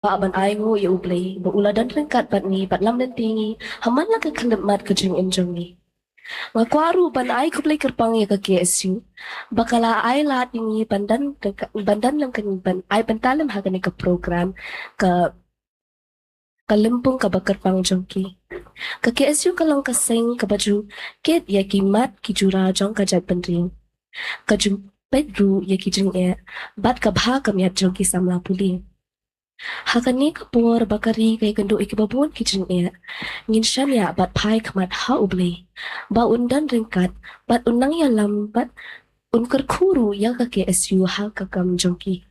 Aban ayo ya ublay, bauladan rengkat bat ni, bat lam dan tinggi, haman lah ke kendemat ke jeng enjong ni. Ngakwaru ban ay kublay kerpang ya ke KSU, bakala ay lahat ini bandan lang kan ban ay bantalam hagan ke program ke kalimpung ka bakerpang jongki. Ke KSU kalong kasing ke baju ket ya kimat ki jura jong ka jat pendring. Ke jum bedru ya ki jeng e, bat ka bha kam ya jongki samla puli. Hakani kapur bakari kay kendo ikibabon kitchen e. Ngin siya niya bat pai kamat ha ublay. Ba undan ringkat, bat unang yalam, bat unkar kuru ya ka KSU ha kakam jongki.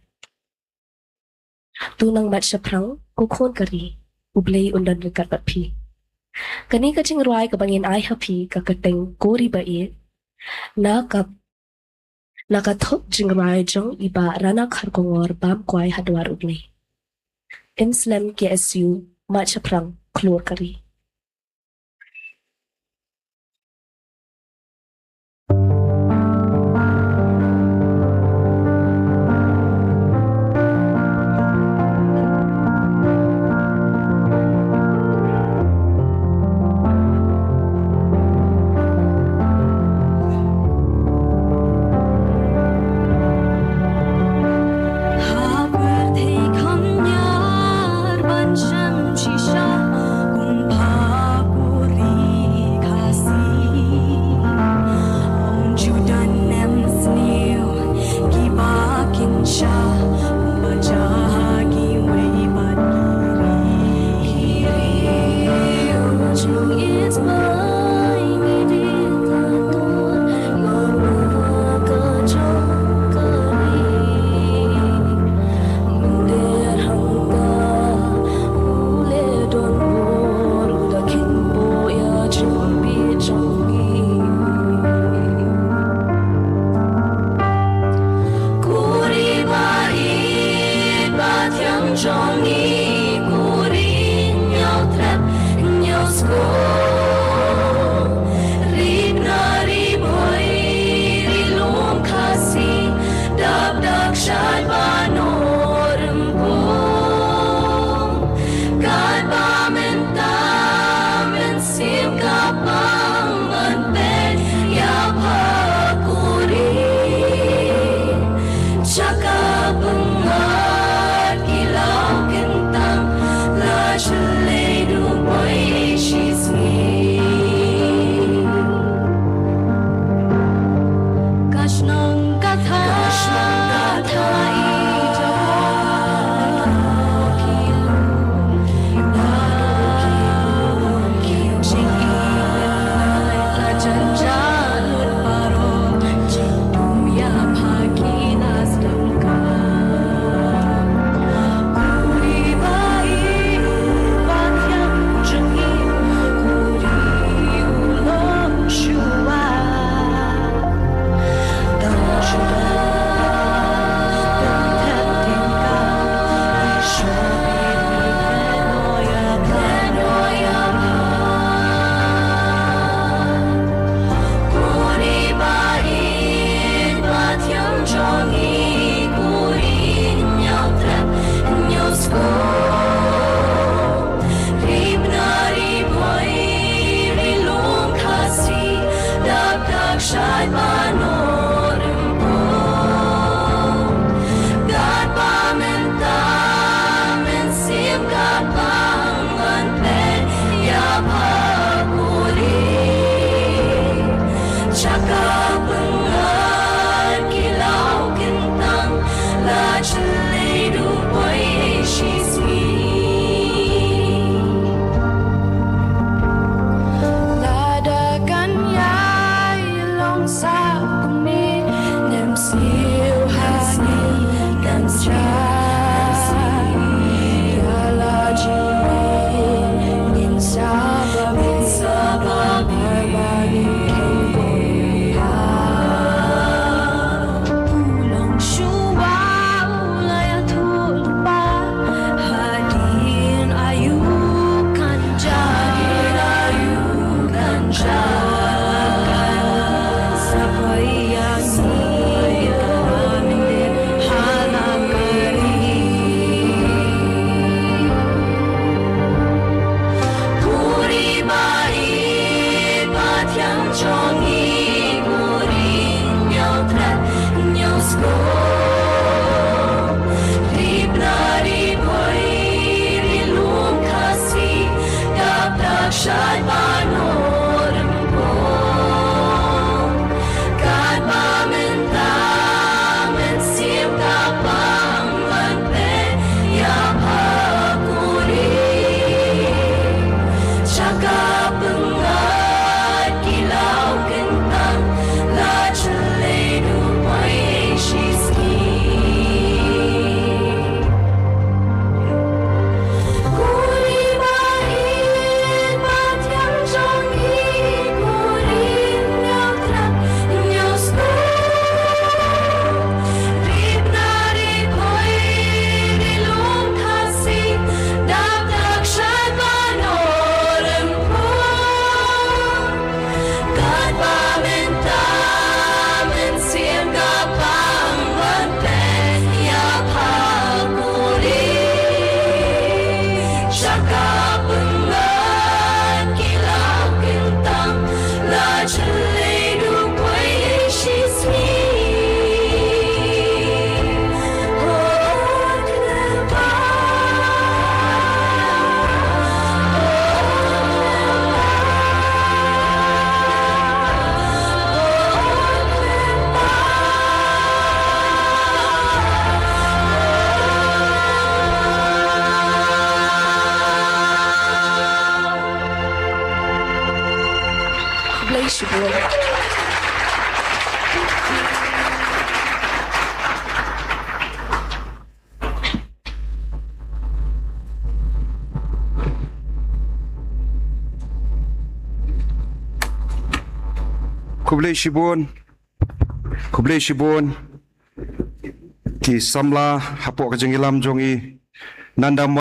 Tunang mat siya prang, kukon kari, ublay undan ringkat bat pi. Kani kaching ruay kabangin ay hapi kakateng kori ba e. Nakathop jing ruay jong iba ranak harkongor bam kway hadwar ublay. Inslam KSU Mat Prang keluar kari. Siêu hạt nem cha, ya la Kublai Shibun. Kublai Shibun, Kublai Shibun, ki samla hapok kajengilam jongi nanda